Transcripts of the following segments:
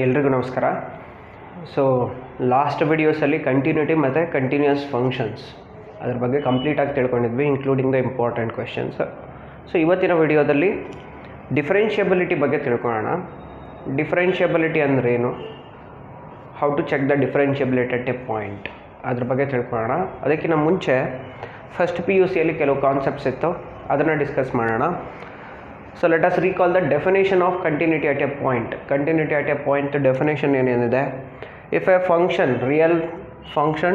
ಎಲ್ರಿಗೂ ನಮಸ್ಕಾರ. So last ವಿಡಿಯೋಸಲ್ಲಿ ಕಂಟಿನ್ಯೂಟಿ ಮತ್ತು ಕಂಟಿನ್ಯೂಸ್ ಫಂಕ್ಷನ್ಸ್ ಅದ್ರ ಬಗ್ಗೆ ಕಂಪ್ಲೀಟಾಗಿ ತಿಳ್ಕೊಂಡಿದ್ವಿ, including the important questions. So ಇವತ್ತಿನ ವಿಡಿಯೋದಲ್ಲಿ ಡಿಫರೆನ್ಷಿಯಬಿಲಿಟಿ ಬಗ್ಗೆ ತಿಳ್ಕೊಳ್ಳೋಣ. ಡಿಫರೆನ್ಷಿಯಬಿಲಿಟಿ ಅಂದ್ರೇನು, how to check the differentiability at a point, ಅದ್ರ ಬಗ್ಗೆ ತಿಳ್ಕೊಳ್ಳೋಣ. ಅದಕ್ಕಿಂತ ಮುಂಚೆ ಫಸ್ಟ್ PUCಯಲ್ಲಿ ಕೆಲವು ಕಾನ್ಸೆಪ್ಟ್ಸ್ ಇತ್ತು, ಅದನ್ನು ಡಿಸ್ಕಸ್ ಮಾಡೋಣ. So let us recall the definition of continuity at a point. Continuity at a point definition ಏನಿದೆ, if a function, real function,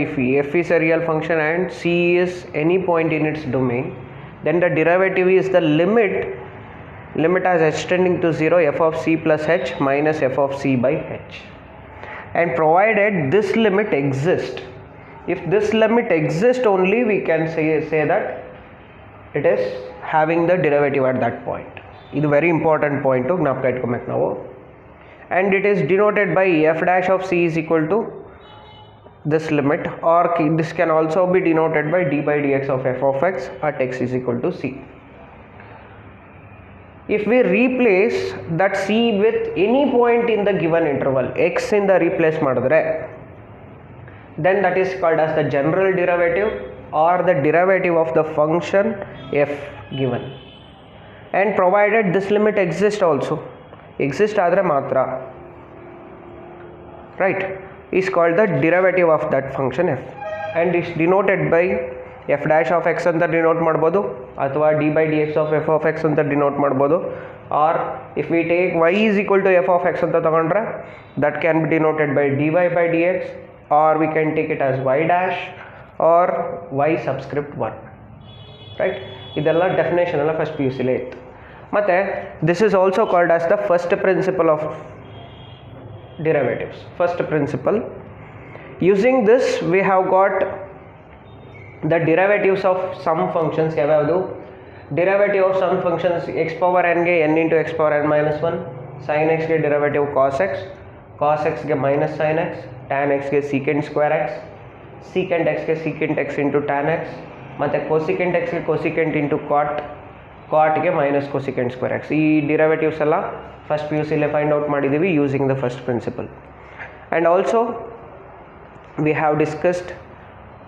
if f is a real function and c is any point in its domain, then the derivative is the limit as h tending to 0 f of c plus h minus f of c by h, and provided this limit exists. If this limit exists only, we can say that it is having the derivative at that point. This is very important point to gnapaka itkoಬೇಕು ನಾವು. And it is denoted by f dash of c is equal to this limit, or this can also be denoted by d by dx of f of x at x is equal to c. If we replace that c with any point in the given interval, x in the replace ಮಾಡಿದ್ರೆ, then that is called as the general derivative or the derivative of the function f given, and provided this limit exists also, exist ಆದರೆ ಮಾತ್ರ, right, is called the derivative of that function f, and is denoted by f dash of x ಅಂತ denote ಮಾಡ್ಬೋದು, ಅಥವಾ d by dx of f of x ಅಂತ denote ಮಾಡ್ಬೋದು, or if we take y is equal to f of x ಅಂತ ತಗೊಂಡ್ರೆ that can be denoted by dy by dx, or we can take it as y dash or y subscript 1, right. ಇದೆಲ್ಲ definition ಎಲ್ಲ first PUCಲೇ ಇತ್ತು. ಮತ್ತು this is also called as the first principle of derivatives. First principle, using this we have got the derivatives of some functions. ಯಾವ್ಯಾವುದು derivative of some functions? X power ಎನ್ಗೆ n into x power n minus 1, sine ಎಕ್ಸ್ಗೆ derivative cos x, cos ಎಕ್ಸ್ಗೆ minus sine x, tan ಎಕ್ಸ್ಗೆ secant square x, secant ಎಕ್ಸ್ಗೆ secant x into tan x, ಮತ್ತು cosecant ಎಕ್ಸ್ಗೆ cosecant into ಕಾಟ್ಗೆ minus cosecant square x. ಈ derivatives ಎಲ್ಲ first PUCಲೇ ಫೈಂಡ್ ಔಟ್ ಮಾಡಿದ್ದೀವಿ using the first principle. And also we have discussed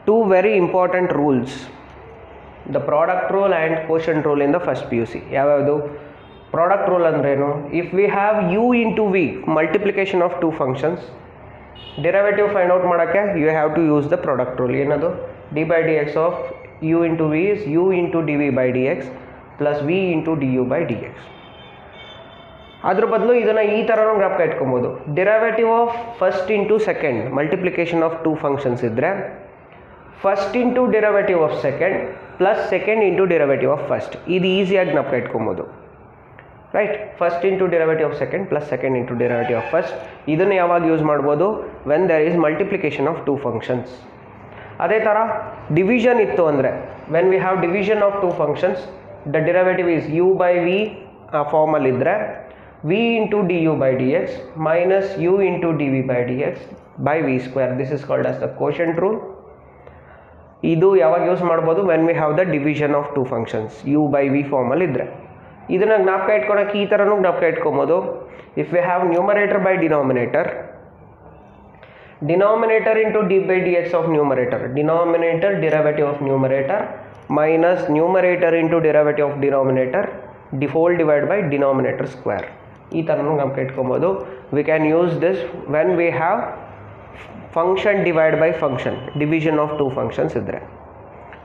two very important rules, the product rule and quotient rule in the first PUC. ಯಾವ್ಯಾವುದು? Product rule ಅಂದ್ರೇನು? If we have u into v, multiplication of two functions, derivative find out ಮಾಡೋಕ್ಕೆ you have to use the product rule. ಏನದು? d by dx of u into v is u into dv by dx plus v into du by dx. ಅದ್ರ ಬದಲು ಇದನ್ನು ಈ ಥರನೂ ಜ್ಞಾಪಕ ಇಟ್ಕೊಬೋದು. Derivative of first into second, multiplication of two functions ಇದ್ದರೆ first into derivative of second plus second into derivative of first, ಇದು ಈಸಿಯಾಗಿ ಜ್ಞಾಪಕ ಇಟ್ಕೊಬೋದು, right. First into derivative of second plus second into derivative of first. ಇದನ್ನು ಯಾವಾಗ use ಮಾಡ್ಬೋದು? When there is multiplication of two functions. ಅದೇ ಥರ division ಇತ್ತು ಅಂದರೆ, when we have division of two functions, the derivative is u by v ಆ ಫಾರ್ಮಲ್ಲಿದ್ದರೆ v into du by dx minus u into dv by dx by v square. This is called as the quotient rule. ಇದು ಯಾವಾಗ use ಮಾಡ್ಬೋದು? When we have the division of two functions u by v ಫಾರ್ಮಲ್ಲಿದ್ದರೆ. ಇದನ್ನು ಜ್ಞಾಪಕ ಇಟ್ಕೊಳಕ್ಕೆ ಈ ಥರನೂ ಜ್ಞಾಪಕ ಇಟ್ಕೊಬೋದು. If we have numerator by denominator, denominator into d by dx of numerator, denominator derivative of numerator minus numerator into derivative of denominator, the whole divided by denominator square. ಈ ಥರನೂ ಜ್ಞಾಪಕ ಇಟ್ಕೊಬೋದು. we can use this when we have function divide by function, division of two functions ಇದ್ದರೆ.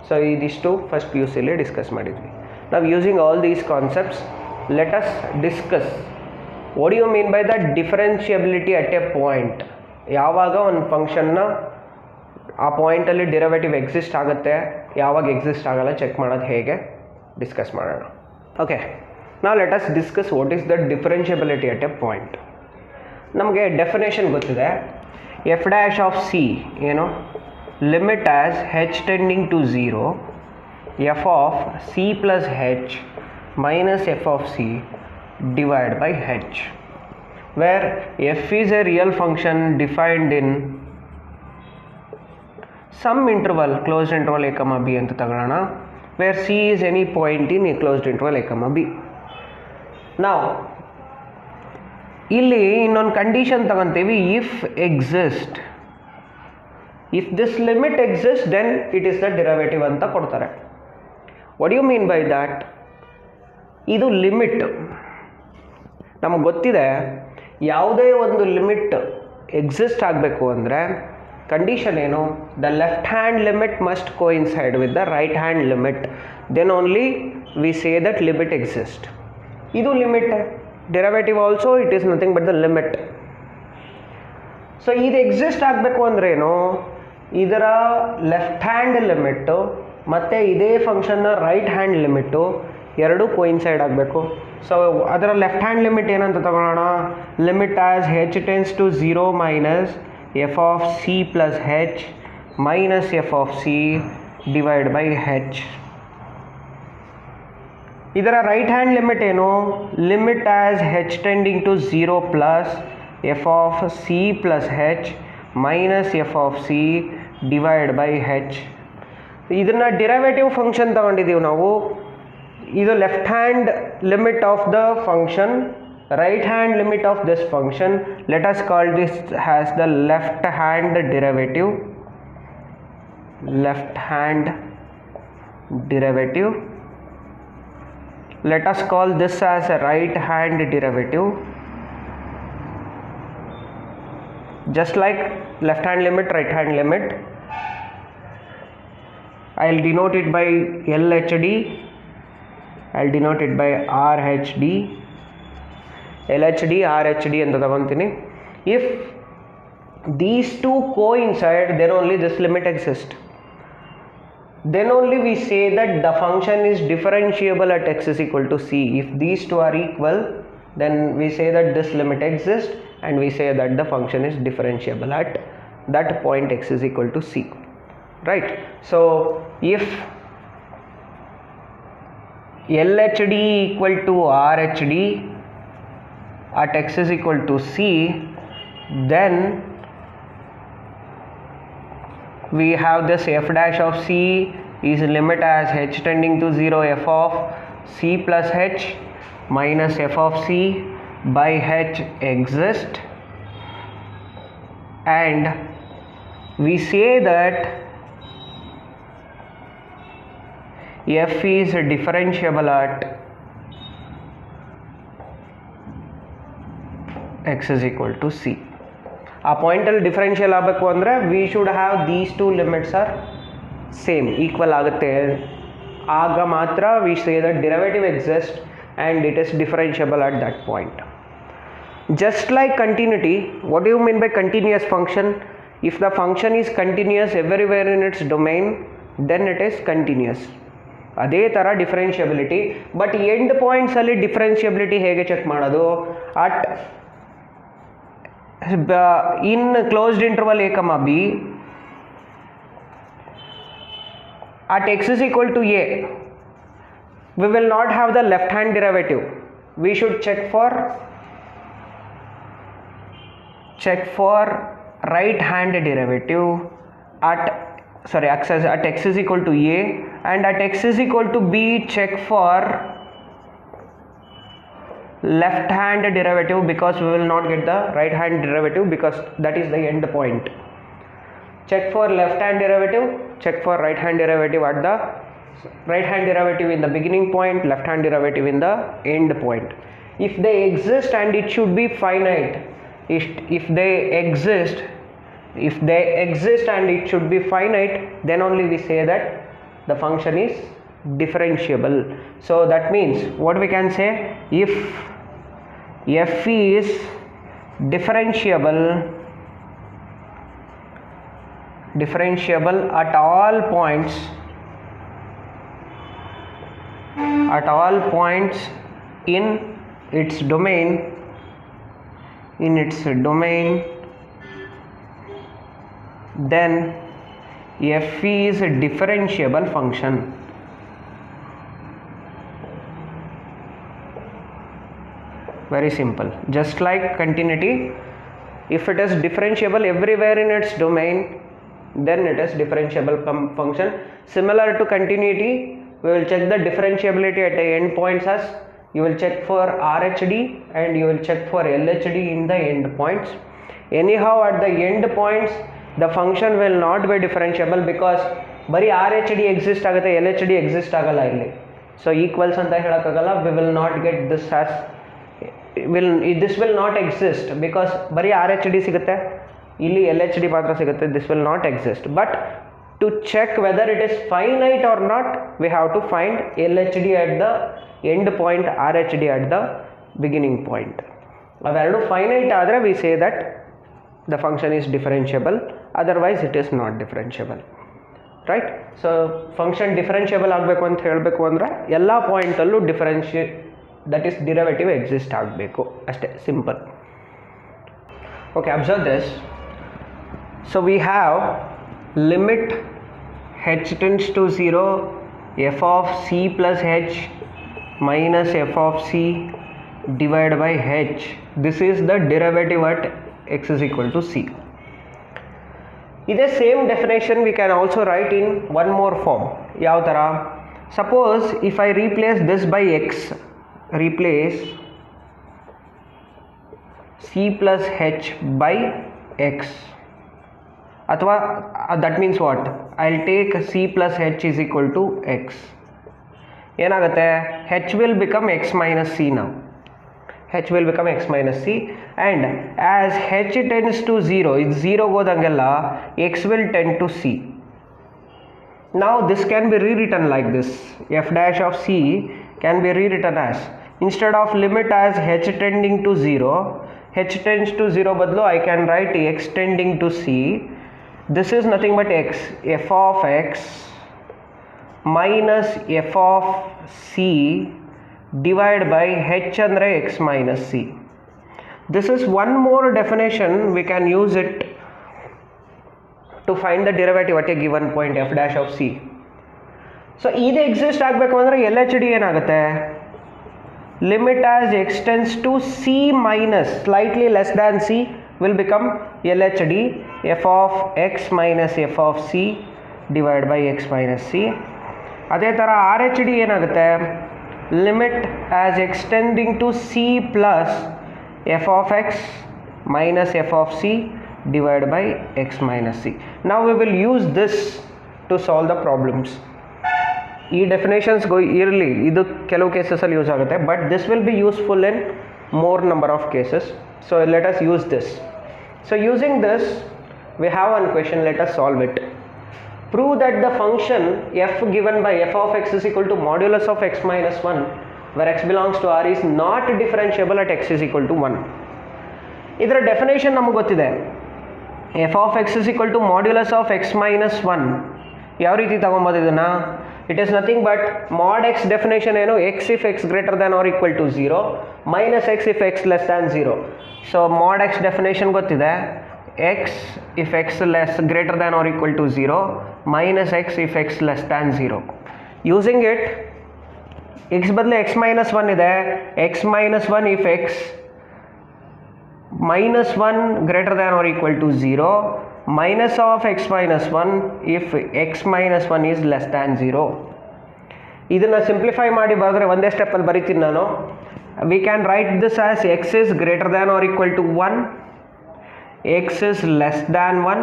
So ಇದಿಷ್ಟು first PUCಲೇ discuss ಮಾಡಿದ್ವಿ. ನಾವು using all these concepts, let us discuss what you mean by the differentiability at a point. ಯಾವಾಗ ಒಂದು ಫಂಕ್ಷನ್ನ ಆ ಪಾಯಿಂಟಲ್ಲಿ derivative exist ಆಗುತ್ತೆ, ಯಾವಾಗ ಎಕ್ಸಿಸ್ಟ್ ಆಗಲ್ಲ ಚೆಕ್ ಮಾಡೋದು ಹೇಗೆ ಡಿಸ್ಕಸ್ ಮಾಡೋಣ. ಓಕೆ, ನಾವು let us discuss what is the differentiability at a point. ನಮಗೆ ಡೆಫಿನೇಷನ್ ಗೊತ್ತಿದೆ. ಎಫ್ ಡ್ಯಾಶ್ ಆಫ್ ಸಿ ಏನು? Limit as h tending to 0 f of c plus h minus f of c divide by h, where f is a real function defined in some interval, closed interval a comma b ಅಂತ ತಗೊಳ್ಳೋಣ, where c is any point in a closed interval a comma b. Now ಇಲ್ಲಿ ಇನ್ನೊಂದು condition ತಗೊಂತೀವಿ, if exist, if this limit exist then it is the derivative ಅಂತ ಕೊಡ್ತಾರೆ. What you mean by that? ಇದು limit ನಮಗೆ ಗೊತ್ತಿದೆ, ಯಾವುದೇ ಒಂದು ಲಿಮಿಟ್ ಎಕ್ಸಿಸ್ಟ್ ಆಗಬೇಕು ಅಂದರೆ ಕಂಡೀಷನ್ ಏನು? The left hand limit must coincide with the right hand limit, then only we say that limit exist. ಇದು limit, derivative also it is nothing but the limit. So ಇದು exist ಆಗಬೇಕು ಅಂದ್ರೇನು? ಇದರ left hand limit ಮತ್ತು ಇದೇ ಫಂಕ್ಷನ್ನ right hand limit ಎರಡೂ coincide ಆಗಬೇಕು. ಸೊ ಅದರ ಲೆಫ್ಟ್ ಹ್ಯಾಂಡ್ ಲಿಮಿಟ್ ಏನಂತ ತಗೊಳ್ಳೋಣ? Limit as h tends to 0 minus f of c plus h minus f of c divide by h. ಇದರ ರೈಟ್ ಹ್ಯಾಂಡ್ ಲಿಮಿಟ್ ಏನು? Limit as h tending to 0 plus f of c plus h minus f of c divide by h. ಇದನ್ನು derivative function ತಗೊಂಡಿದ್ದೀವಿ ನಾವು. ಇದು left hand limit of the function, right hand limit of this function. Let us call this as the left hand derivative. Left hand derivative. Let us call this as a right hand derivative. Just like left hand limit, right hand limit. I'll denote it by LHD. I'll denote it by RHD. LHD, RHD ಅಂತ ತಗೊತೀನಿ. If these two coincide, then only this limit exists. Then only we say that the function is differentiable at x is equal to c. If these two are equal, then we say that this limit exists and we say that the function is differentiable at that point x is equal to c. Right? So if LHD equal to RHD at x is equal to c, then we have this f dash of c is limit as h tending to 0 f of c plus h minus f of c by h exist, and we say that f is differentiable at x is equal to c. ಆ ಪಾಯಿಂಟಲ್ಲಿ differential ಆಗಬೇಕು ಅಂದರೆ we should have these two limits are same, equal ಆಗುತ್ತೆ. ಆಗ ಮಾತ್ರ we say that derivative exist and it is differentiable at that point. Just like continuity, what you mean by continuous function? If the function is continuous everywhere in its domain, then it is continuous. ಅದೇ ಥರ differentiability. But end ಪಾಯಿಂಟ್ಸಲ್ಲಿ differentiability ಹೇಗೆ check ಮಾಡೋದು? At in closed interval a comma b at x is equal to a, we will not have the left hand derivative. We should check for right hand derivative at x is equal to a, and at x is equal to b check for left hand derivative, because we will not get the right hand derivative because that is the end point. Check for left hand derivative, check for right hand derivative at the right hand derivative in the beginning point, left hand derivative in the end point. If they exist, and it should be finite, if they exist and it should be finite, then only we say that the function is differentiable. So that means what we can say, if f is differentiable at all points in its domain, then f is a differentiable function. Very simple. Just like continuity, if it is differentiable everywhere in its domain, then it is differentiable function. Similar to continuity, we will check the differentiability at the end points as you will check for RHD and you will check for LHD in the end points. Anyhow, at the end points, the function will not be differentiable because bari RHD exist agutte, LHD exist agalla illi. So equals anta helakagalla, we will not get this as this will not exist because bari RHD sigutte, illi LHD matra sigutte, this will not exist. But to check whether it is finite or not, we have to find LHD at the end point, RHD at the beginning point. Averadu finite adre we say that the function is differentiable, otherwise it is not differentiable, right? So function differentiable ಆಗಬೇಕು ಅಂತ ಹೇಳಬೇಕು ಅಂದ್ರೆ ಎಲ್ಲ point ಅಲ್ಲೂ differentiate, that is derivative exist ಆಗಬೇಕು ಅಷ್ಟೇ, simple. Okay, observe this. So we have limit h tends to 0 f of c plus h minus f of c divided by h. This is the derivative at x is equal to c. In the same definition we can also write in one more form. Yav tara? Suppose if I replace this by x, replace c plus h by x, athwa that means what? I'll take c plus h is equal to x. Yenagatte? H will become x minus c now. H will become x minus c, and as h tends to 0, it's 0 godangella, x will tend to c. Now this can be rewritten like this. F dash of c can be rewritten as, instead of limit as h tending to 0, h tends to 0 badlo I can write x tending to c. This is nothing but x, f of x minus f of c divided by h andre x minus c. This is one more definition, we can use it to find the derivative at a given point f dash of c. So idu exist ಆಗಬೇಕು ಅಂದ್ರೆ LHD ಏನಾಗುತ್ತೆ? Limit as x tends to c minus slightly less than c will become LHD, f of x minus f of c divided by x minus c. ಅದೇ ಥರ RHD ಏನಾಗುತ್ತೆ? Limit as x tending to c plus f of x minus f of c divided by x minus c. Now we will use this to solve the problems. ಈ definitions ಇರಲಿ, ಇದು ಕೆಲವು ಕೇಸಸಲ್ಲಿ use ಆಗುತ್ತೆ, but this will be useful in more number of cases. So let us use this. So using this we have one question, let us solve it. Prove that the function f given by f of x is equal to modulus of x minus 1 where x belongs to R is not differentiable at x is equal to 1. ಇದರ definition ನಮಗೆ ಗೊತ್ತಿದೆ. f of x is equal to modulus of x minus 1. ಯಾವ ರೀತಿ ತಗೊಂಬೋದು ಇದನ್ನು? It is nothing but mod x definition ಏನು? x if x greater than or equal to 0 minus x if x less than 0. So mod x definition ಗೊತ್ತಿದೆ, x if x less greater than or equal to 0 minus x if x less than 0. Using it, x ಬದಲು x minus 1 ಇದೆ, x minus 1 if x minus 1 greater than or equal to 0 minus of x minus 1 if x minus 1 is less than 0. ಇದನ್ನು simplify ಮಾಡಿ ಬರೆದ್ರೆ ಒಂದೇ ಸ್ಟೆಪ್ಪಲ್ಲಿ ಬರಿತೀನಿ ನಾನು. We can write this as x is greater than or equal to 1, x is less than 1.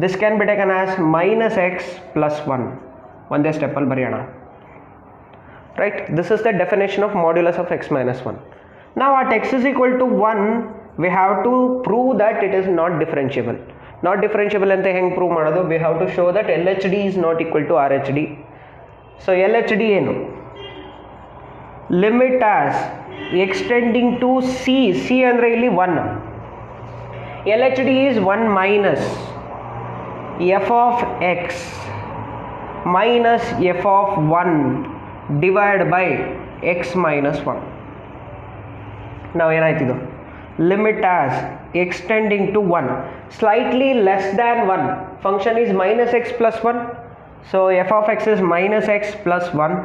This can be taken as minus x plus 1. ಒಂದೇ ಸ್ಟೆಪ್ಪಲ್ಲಿ ಬರೆಯೋಣ. Right? This is the definition of modulus of x minus 1. Now at x is equal to 1, we have to prove that it is not differentiable. Not differentiable ಅಂತ ಹೆಂಗೆ prove ಮಾಡೋದು? We have to show that LHD is not equal to RHD. So LHD ಏನು? Limit as x tending to c, c ಅಂದರೆ ಇಲ್ಲಿ 1. LHD is 1 minus f of x minus f of 1 divided by x minus 1. Now ಏನಾಯ್ತಿದು? Limit as x tending to 1, slightly less than 1, function is minus x plus 1, so f of x is minus x plus 1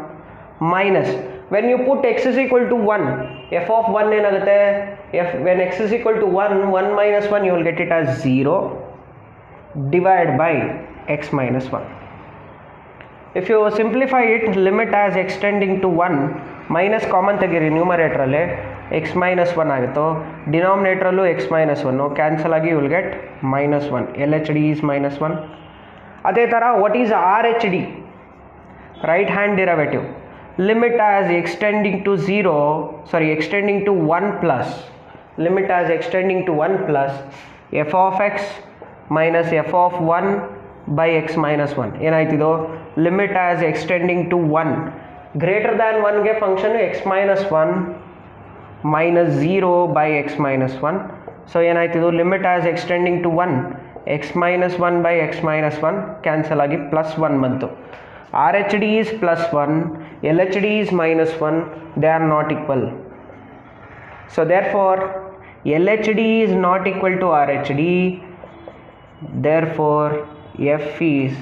minus, when you put x is equal to 1, f of 1 ಏನಾಗುತ್ತೆ? When x is equal to 1, 1 minus 1 you will get it as 0 divided by x minus 1. If you simplify it, limit as x tending to 1, minus common ತೆಗೀರಿ, ನ್ಯೂಮರೇಟ್ರಲ್ಲಿ x minus one ಆಗಿತ್ತು, ಡಿನಾಮಿನೇಟ್ರಲ್ಲೂ x minus ಒನ್ನು cancel ಆಗಿ will get minus one. L H D is minus one. ಅದೇ ಥರ what is R H D, right hand derivative, limit as extending to 0, sorry extending to 1 plus, limit as extending to 1 plus f of x minus f of 1 by x minus 1. ಏನಾಯ್ತಿದು, limit as extending to 1 greater than 1ಗೆ function x minus 1 minus 0 by x minus 1. So ಏನಾಯ್ತಿದು, limit as extending to 1 x minus 1 by x minus 1 cancel ಆಗಿ plus 1 ಬಂತು. R H D is plus 1, L H D is minus 1, they are not equal. So therefore L H D is not equal to R H D, therefore f is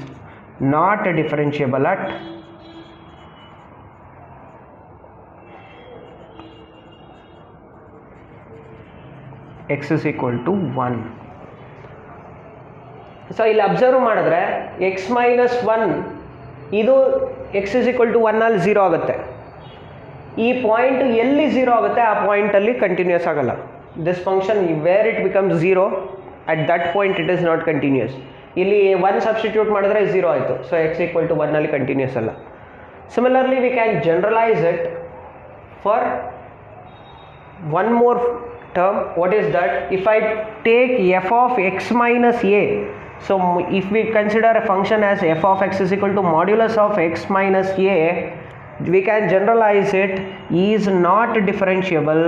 not differentiable at x is equal to 1. So ಇಲ್ಲಿ observe ಮಾಡಿದ್ರೆ x minus 1 ಇದು x is equal to 1 ಅಲ್ಲಿ 0 ಆಗುತ್ತೆ. ಈ point ಎಲ್ಲಿ 0 ಆಗುತ್ತೆ ಆ ಪಾಯಿಂಟಲ್ಲಿ ಕಂಟಿನ್ಯೂಸ್ ಆಗಲ್ಲ. This function where it becomes 0 at that point it is not continuous. ಇಲ್ಲಿ 1 ಸಬ್ಸ್ಟಿಟ್ಯೂಟ್ ಮಾಡಿದ್ರೆ 0 ಆಯಿತು. ಸೊ x ಈಕ್ವಲ್ ಟು 1 ಅಲ್ಲಿ ಕಂಟಿನ್ಯೂಸ್ ಅಲ್ಲ. Similarly we can generalise it for one more term. What is that? If I take f of x minus a, so if we consider a function as f of x is equal to modulus of x minus a, we can generalize it is not differentiable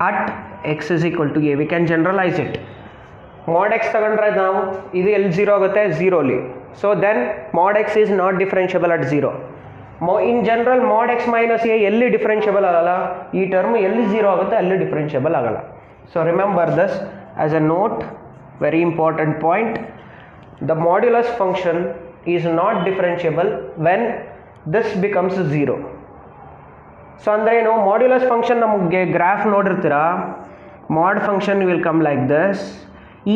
at x is equal to a. We can generalize it. Mod x ತಗೊಂಡ್ರೆ ನಾವು ಇದು ಎಲ್ಲಿ 0 ಆಗುತ್ತೆ, 0 ಅಲ್ಲಿ. So then mod x is not differentiable at 0. In general mod x minus A ಎಲ್ಲಿ differentiable ಆಗಲ್ಲ, ಈ term ಎಲ್ಲಿ 0 ಆಗುತ್ತೆ ಅಲ್ಲಿ ಡಿಫರೆನ್ಷಿಯಬಲ್ ಆಗಲ್ಲ. So remember this as a note, very important point. The modulus function is not differentiable when this becomes 0. So ಅಂದರೆ ಏನು, modulus function ನಮಗೆ ಗ್ರಾಫ್ ನೋಡಿರ್ತೀರಾ, ಮಾಡ್ function will come like this.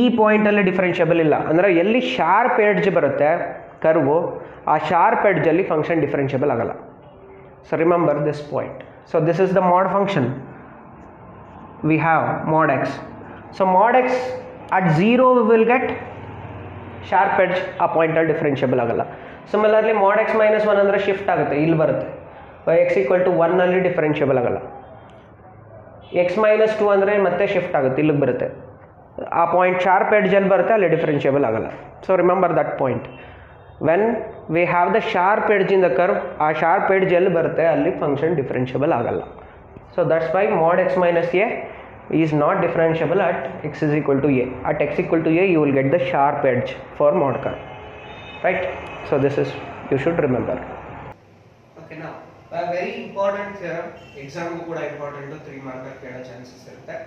ಈ ಪಾಯಿಂಟಲ್ಲಿ ಡಿಫರೆನ್ಷಿಯಬಲ್ ಇಲ್ಲ, ಅಂದರೆ ಎಲ್ಲಿ ಶಾರ್ಪ್ ಎಡ್ಜ್ ಬರುತ್ತೆ ಕರ್ವು, ಆ ಶಾರ್ಪ್ ಎಡ್ಜಲ್ಲಿ ಫಂಕ್ಷನ್ ಡಿಫರೆನ್ಷಿಯಬಲ್ ಆಗಲ್ಲ. So remember this point. So this is the mod function. We have mod x. So mod x at 0 will get sharp edge, ಆ ಪಾಯಿಂಟಲ್ಲಿ ಡಿಫರೆನ್ಷಿಯಬಲ್ ಆಗಲ್ಲ. ಸಿಮಿಲರ್ಲಿ ಮಾಡ್ ಎಕ್ಸ್ ಮೈನಸ್ 1 ಅಂದರೆ shift ಆಗುತ್ತೆ, ಇಲ್ಲಿ ಬರುತ್ತೆ. X equal to 1 ಅಲ್ಲಿ differentiable ಆಗಲ್ಲ. X minus 2 ಅಂದರೆ ಮತ್ತೆ ಶಿಫ್ಟ್ ಆಗುತ್ತೆ, ಇಲ್ಲಿಗೆ ಬರುತ್ತೆ. ಆ ಪಾಯಿಂಟ್ ಶಾರ್ಪ್ ಎಡ್ಜಲ್ಲಿ ಬರುತ್ತೆ, ಅಲ್ಲಿ ಡಿಫರೆನ್ಷಿಯಬಲ್ ಆಗಲ್ಲ. So remember that point. When we have the sharp edge in the curve, ಆ ಶಾರ್ಪ್ ಎಡ್ಜ್ ಎಲ್ಲಿ ಬರುತ್ತೆ ಅಲ್ಲಿ ಫಂಕ್ಷನ್ ಡಿಫರೆನ್ಷಿಯಬಲ್ ಆಗಲ್ಲ. So that's why mod x minus a is not differentiable at x is equal to a. At x equal to a you will get the sharp edge for mod curve, right? So this is you should remember. Okay, now very important theorem, ಎಕ್ಸಾಮ್ಗೂ ಕೂಡ important, 3 mark ಕೇಳೋ chances ಇರುತ್ತೆ.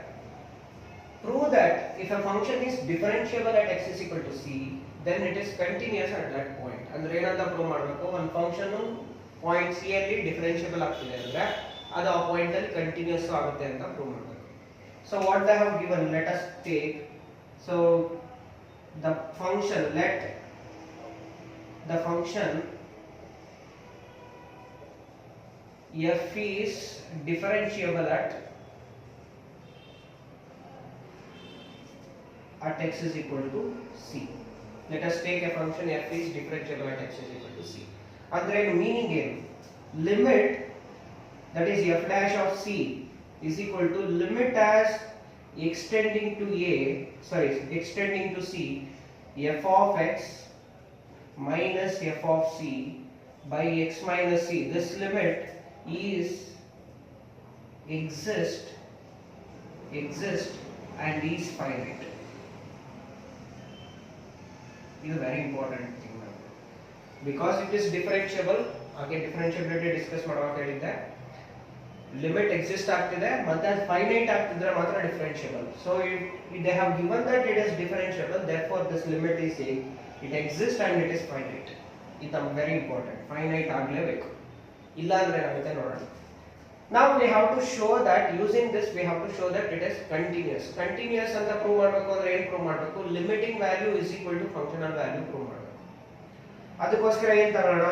Prove that if a function is differentiable at x is equal to c, then it is continuous at that point. ಅಂದ್ರೆ ಏನಂತ prove ಮಾಡಬೇಕು, ಒಂದು function point C ಅಲ್ಲಿ differentiable ಆಗ್ತಿದೆ ಅಂದ್ರೆ ಅದು ಆ ಪಾಯಿಂಟ್ ಅಲ್ಲಿ ಕಂಟಿನ್ಯೂಸ್ ಆಗುತ್ತೆ ಅಂತ ಪ್ರೂವ್ ಮಾಡಬೇಕು. So what they have given, let us take, so the function, let the function f is differentiable at x is equal to c. Let us take a function f is differentiable at x is equal to c. Andre meaning ಏನು, limit, that is f dash of c is equal to limit as extending to extending to c f of x minus f of c by x minus c. This limit is exist and is finite. This is very important thing now, because it is differentiable. Again differentiability discuss ಮಾಡುವಾಗ ಹೇಳಿದ್ದೆ, limit exist ಆಗ್ತಿದೆ ಮತ್ತೆ ಅದು finite ಆಗ್ತಿದ್ರೆ ಮಾತ್ರ differentiable. So they have given that it is differentiable, therefore this limit is it exists and it is finite. ಇದು very important, finite ಆಗಲೇಬೇಕು, ಇಲ್ಲ ಅಂದ್ರೆ ಏನಾಗುತ್ತೆ ನೋಡೋಣ. Now we have to show that, using this we have to show that it is continuous. Continuous ಅಂತ prove ಮಾಡಬೇಕು ಅಂದ್ರೆ ಏನು ಪ್ರೂವ್ ಮಾಡಬೇಕು, limiting value is equal to functional value prove ಮಾಡಬೇಕು. ಅದಕ್ಕೋಸ್ಕರ ಏನು ತಗೋಣ,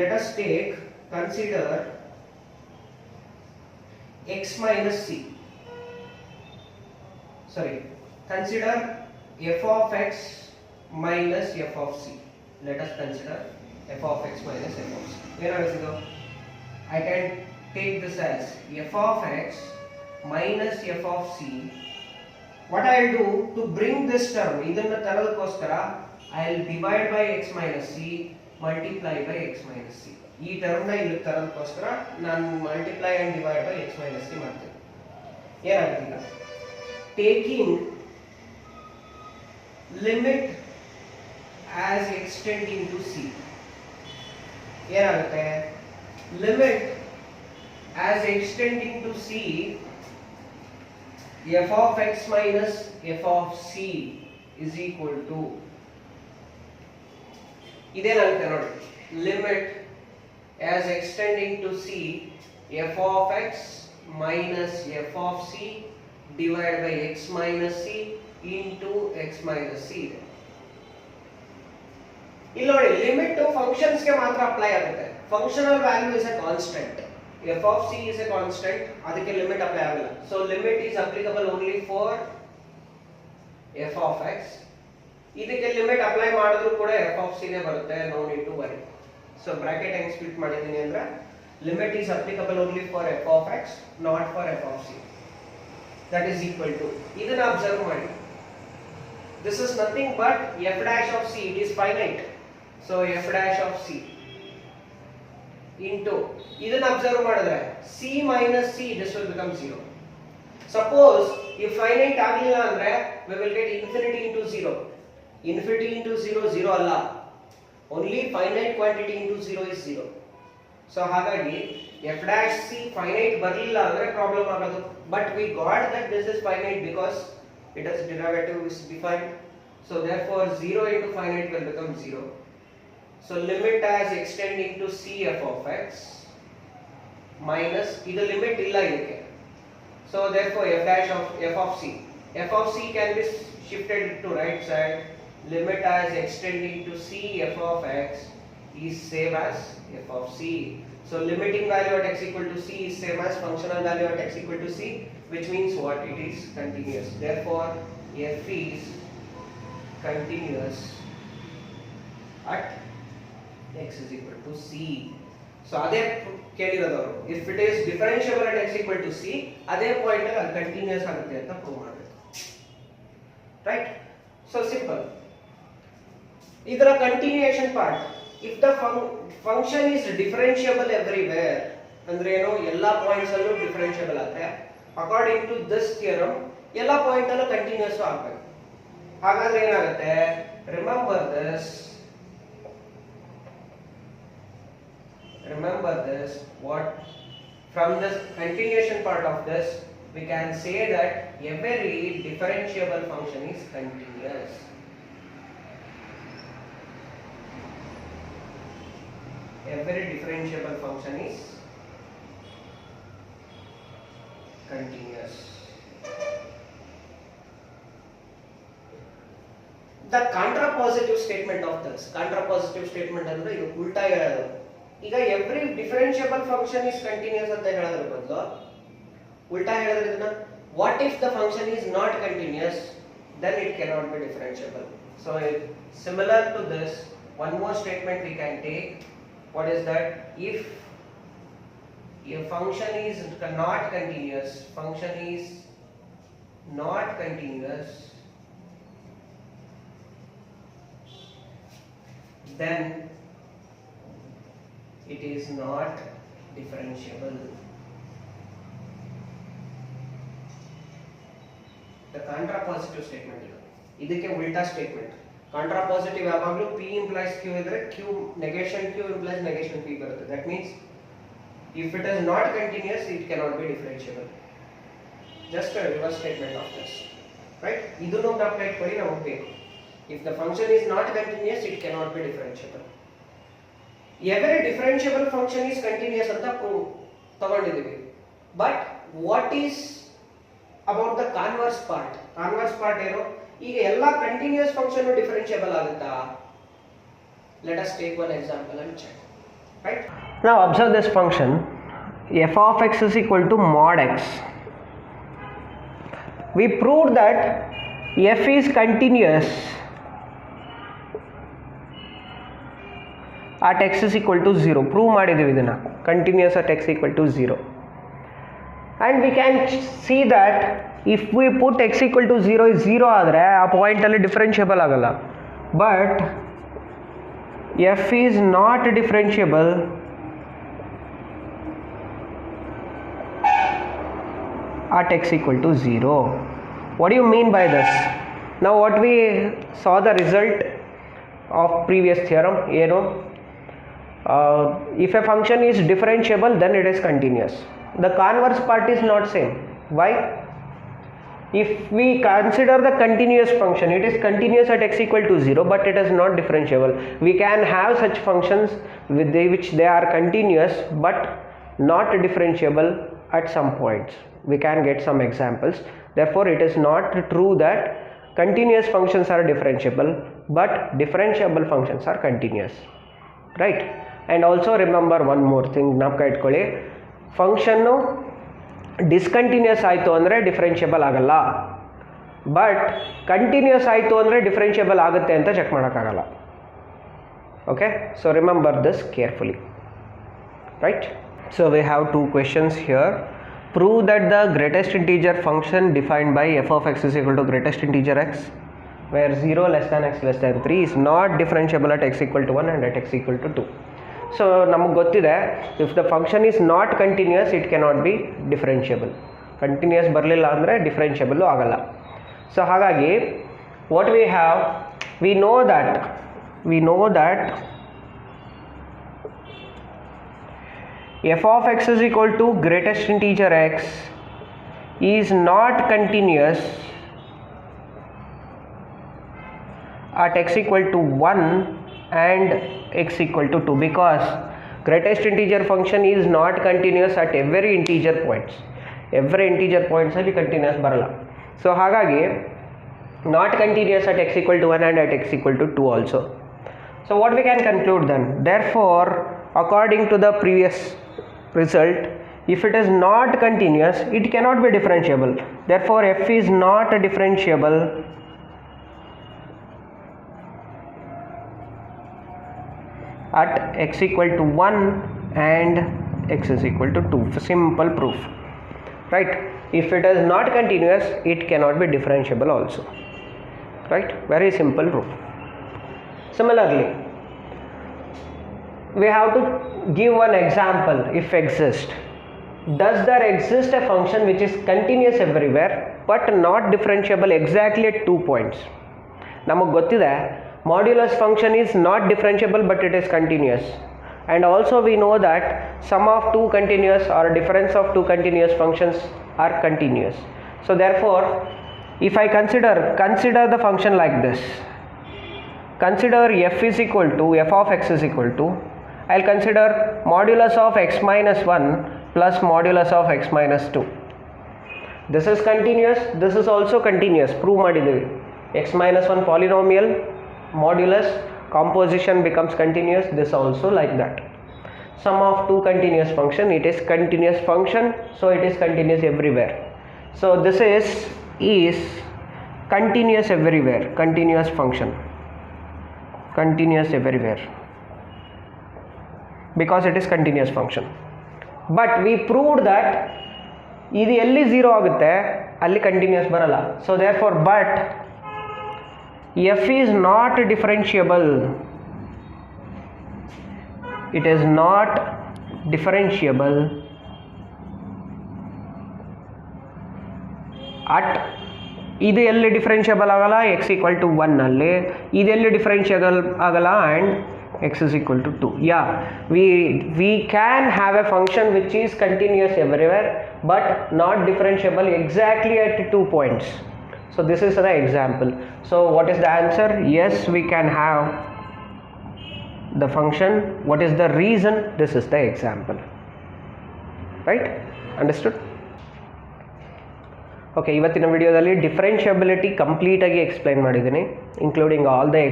let us take consider x minus c, sorry, consider f of x minus f of c. Let us consider f of x minus f of c. ಏನಾಗುತ್ತಿದೆ, I can take this as f of x minus f of c. What I will do to bring this term, ಇದನ್ನ ತರೋದಕ್ಕೋಸ್ಕರ I will divide by x minus c, multiply by x minus c. ಈ term ನ ಇಲ್ಲಿ ತರೋದಕ್ಕೋಸ್ಕರ ನಾನು multiply and divide by x minus c ಮಾಡ್ತೀನಿ. ಏನಾಗುತ್ತೆ ಈಗ, taking limit as extending to c, ಏನಾಗುತ್ತೆ, limit as extending to c f of x minus f of c is equal to, ಇದೇನಾಗುತ್ತೆ ನೋಡಿ, limit as extending to c f of x minus f of c divided by x minus c into x minus c ಇದೆ. ಇಲ್ಲಿ ನೋಡಿ, limit functions ಗೆ ಮಾತ್ರ apply ಆಗುತ್ತೆ. Functional value is a constant, f of c is a constant, ಅದಕ್ಕೆ limit apply ಆಗಲ್ಲ. So limit is applicable only for f of x. ಇದಕ್ಕೆ limit apply ಮಾಡಿದ್ರು ಕೂಡ f of c ನೇ ಬರುತ್ತೆ, no need to worry. So bracket ಹೆಂಗ್ split ಮಾಡಿದ್ದೀನಿ ಅಂದ್ರೆ, limit is applicable only for f of x, not for f of c. That is equal to, ಇದನ್ನ observe ಮಾಡಿ, this is nothing but f dash of c, it is finite. So f dash of c into, ಇದನ್ನ observe ಮಾಡಿದ್ರೆ c minus c, this will become 0. Suppose if finite ಆಗಲಿಲ್ಲ ಅಂದ್ರೆ we will get infinity into 0. Infinity into 0 0 ಅಲ್ಲ, only finite quantity into 0 is 0. So ಹಾಗಾಗಿ f dash c finite ಬರಲಿಲ್ಲ ಅಂದ್ರೆ problem ಆಗೋದು. But we got that this is finite because it has derivative is defined. So therefore 0 into finite will become 0. So limit as extending to c f of x minus, ಇದು limit ಇಲ್ಲ ಇದಕ್ಕೆ. So therefore f dash of f of c can be shifted to right side. Limit as extending to c f of x is same as f of c. So limiting value at x equal to c is same as functional value at x equal to c, which means what? It is continuous. Therefore f is continuous at x is equal to c. So ಅದೇ ಕೇಳಿರೋದವರು, if it is differentiable at x equal to c, ಅದೇ point ಅಲ್ಲಿ continuous ಆಗುತ್ತೆ ಅಂತ prove ಮಾಡಬೇಕು, right? So simple. ಇದರ continuation part, if the function is differentiable everywhere ಅಂದ್ರೆ ಏನು, ಎಲ್ಲಾ ಪಾಯಿಂಟ್ಸ್ ಅಲ್ಲೂ ಡಿಫರೆನ್ಷಿಯಬಲ್ ಆದ್ರೆ ಅಕಾರ್ಡಿಂಗ್ ಟು ದಿಸ್ ಥಿಯರಮ್ ಎಲ್ಲಾ ಪಾಯಿಂಟ್ ಅಲ್ಲೂ ಕಂಟಿನ್ಯೂಸ್ ಆಗಬೇಕು. ಹಾಗಾದ್ರೆ ಏನಾಗುತ್ತೆ, remember this, what from this continuation part of this we can say that every differentiable function is continuous. Every differentiable function is continuous. The contrapositive statement of this, contrapositive statement ಅಂದ್ರೆ ಇದು ಉಲ್ಟಾ ಹೇಳೋದು. ಈಗ every differentiable function is continuous ಅಂತ ಹೇಳೋದ್ರ ಬದಲು ಉಲ್ಟಾ ಹೇಳಿದ್ರೆ ಇದನ್ನ, what if the function is not continuous, then it cannot be differentiable. So similar to this, one more statement we can take. What is that? If a function is not continuous, then it is not differentiable. The contrapositive statement ಇದು, ಇದಕ್ಕೆ ಉಲ್ಟಾ statement. ಕಾಂಟ್ರಾಪಾಸಿಟಿವ್ ಯಾವಾಗಲೂ p implies q ಇದ್ರೆ q negation q implies negation p ಬರುತ್ತೆ. That means if it is not continuous, it cannot be differentiable. Just a reverse statement of this, right? ಇದನ್ನು apply ಮಾಡಿ ನಾವು ಹೋಗಬೇಕು. If the function is not continuous, it cannot be differentiable. Every differentiable function is continuous ಅಂತ prove ತಗೊಂಡಿದ್ದೀವಿ. But what is about the converse part? Converse part ಏನು? ಈಗ ಎಲ್ಲ continuous function differentiable ಆಗುತ್ತಾ? Let us take one example and check. Right? Now observe this function f of x is equal to mod x. We proved that f is continuous at x is equal to 0. Prove ಮಾಡಿದ್ದೀವಿ ಇದನ್ನ, continuous at x equal to 0. And we can see that if we put x equal to 0 is 0 ಆದರೆ ಆ ಪಾಯಿಂಟಲ್ಲಿ differentiable ಆಗಲ್ಲ. But f is not differentiable at x equal to 0. What do you mean by this? Now what we saw the result of previous theorem, you know, if a function is differentiable then it is continuous. The converse part is not same. Why? If we consider the continuous function, it is continuous at x equal to 0 but it is not differentiable. We can have such functions with which they are continuous but not differentiable at some points. We can get some examples. Therefore it is not true that continuous functions are differentiable but differentiable functions are continuous, right? And also remember one more thing, ಜ್ಞಾಪಕ ಇಟ್ಕೊಳ್ಳಿ, function discontinuous ಆಯಿತು ಅಂದರೆ differentiable ಆಗಲ್ಲ, but continuous ಆಯಿತು ಅಂದರೆ differentiable ಆಗುತ್ತೆ ಅಂತ check ಮಾಡೋಕ್ಕಾಗಲ್ಲ. Okay, so remember this carefully, right? So we have 2 questions here. Prove that the greatest integer function defined by f of x is equal to greatest integer x where 0 less than x less than 3 is not differentiable at x equal to 1 and at x equal to 2. So ನಮಗೆ ಗೊತ್ತಿದೆ, if the function is not continuous it cannot be differentiable. Continuous ಬರಲಿಲ್ಲ ಅಂದರೆ differentiable ಆಗಲ್ಲ. So ಹಾಗಾಗಿ what we have, we know that f of x is equal to greatest integer x is not continuous at x equal to 1 and x equal to 2 because greatest integer function is not continuous at every integer points. ಅಲ್ಲಿ continuous ಬರಲ್ಲ. So ಹಾಗಾಗಿ not continuous at x equal to 1 and at x equal to 2 also. So what we can conclude then? Therefore, according to the previous result, if it is not continuous it cannot be differentiable. Therefore f is not differentiable at x equal to 1 and x is equal to 2. Simple proof, right? If it is not continuous it cannot be differentiable also, right? Very simple proof. Similarly, we have to give one example. If exist, does there exist a function which is continuous everywhere but not differentiable exactly at 2 points? ನಮಗೆ ಗೊತ್ತಿದೆ modulus function is not differentiable but it is continuous, and also we know that sum of 2 continuous or difference of 2 continuous functions are continuous. So therefore if I consider the function like this, consider f is equal to f of x is equal to, I'll consider modulus of x minus 1 plus modulus of x minus 2. This is continuous, this is also continuous. Prove ಮಾಡಿದ್ದೀವಿ. x minus 1 polynomial modulus composition becomes continuous. This also like that. Sum of 2 continuous function, it is continuous function, so it is continuous everywhere. So this is continuous everywhere, continuous function, continuous everywhere because it is continuous function. But we proved that ಇದು ಎಲ್ಲಿ 0 ಆಗುತ್ತೆ ಅಲ್ಲಿ continuous ಬರಲ್ಲ. So therefore but f is not differentiable, it is not differentiable at, ಇದು ಎಲ್ಲಿ differentiable ಆಗಲ್ಲ x equal to 1 ಅಲ್ಲಿ, ಇದು ಎಲ್ಲಿ ಡಿಫರೆನ್ಷಿಯಬಲ್ ಆಗಲ್ಲ and x is equal to 2. Yeah, we can have a function which is continuous everywhere but not differentiable exactly at 2 points. So this is the example. So what is the answer? Yes, we can have the function. What is the reason? This is the example, right? Understood? Okay, ಇವತ್ತಿನ ವಿಡಿಯೋದಲ್ಲಿ differentiability ಕಂಪ್ಲೀಟಾಗಿ explain ಮಾಡಿದ್ದೀನಿ, including all the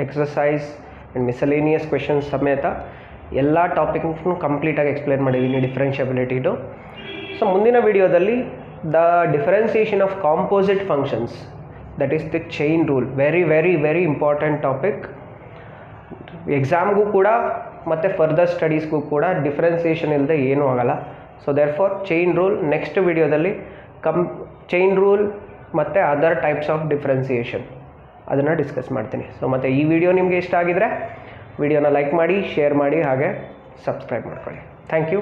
exercise and miscellaneous questions ಸಮೇತ ಎಲ್ಲ ಟಾಪಿಕ್ಸ್ನು ಕಂಪ್ಲೀಟಾಗಿ explain ಮಾಡಿದ್ದೀನಿ ಡಿಫ್ರೆನ್ಷಿಯಬಿಲಿಟಿದು. So ಮುಂದಿನ ವಿಡಿಯೋದಲ್ಲಿ the differentiation of composite functions, that is the chain rule, very very very important topic. ಎಕ್ಸಾಮ್ಗೂ ಕೂಡ ಮತ್ತು ಫರ್ದರ್ ಸ್ಟಡೀಸ್ಗೂ ಕೂಡ ಡಿಫ್ರೆನ್ಸಿಯೇಷನ್ ಇಲ್ಲದೆ ಏನೂ ಆಗಲ್ಲ. So therefore chain rule next ವಿಡಿಯೋದಲ್ಲಿ ಚೈನ್ ರೂಲ್ ಮತ್ತು ಅದರ್ ಟೈಪ್ಸ್ ಆಫ್ ಡಿಫ್ರೆನ್ಸಿಯೇಷನ್ ಅದನ್ನು ಡಿಸ್ಕಸ್ ಮಾಡ್ತೀನಿ. ಸೊ ಮತ್ತು ಈ ವಿಡಿಯೋ ನಿಮಗೆ ಇಷ್ಟ ಆಗಿದರೆ ವಿಡಿಯೋನ ಲೈಕ್ ಮಾಡಿ, ಶೇರ್ ಮಾಡಿ, ಹಾಗೆ ಸಬ್ಸ್ಕ್ರೈಬ್ ಮಾಡ್ಕೊಳ್ಳಿ. Thank you.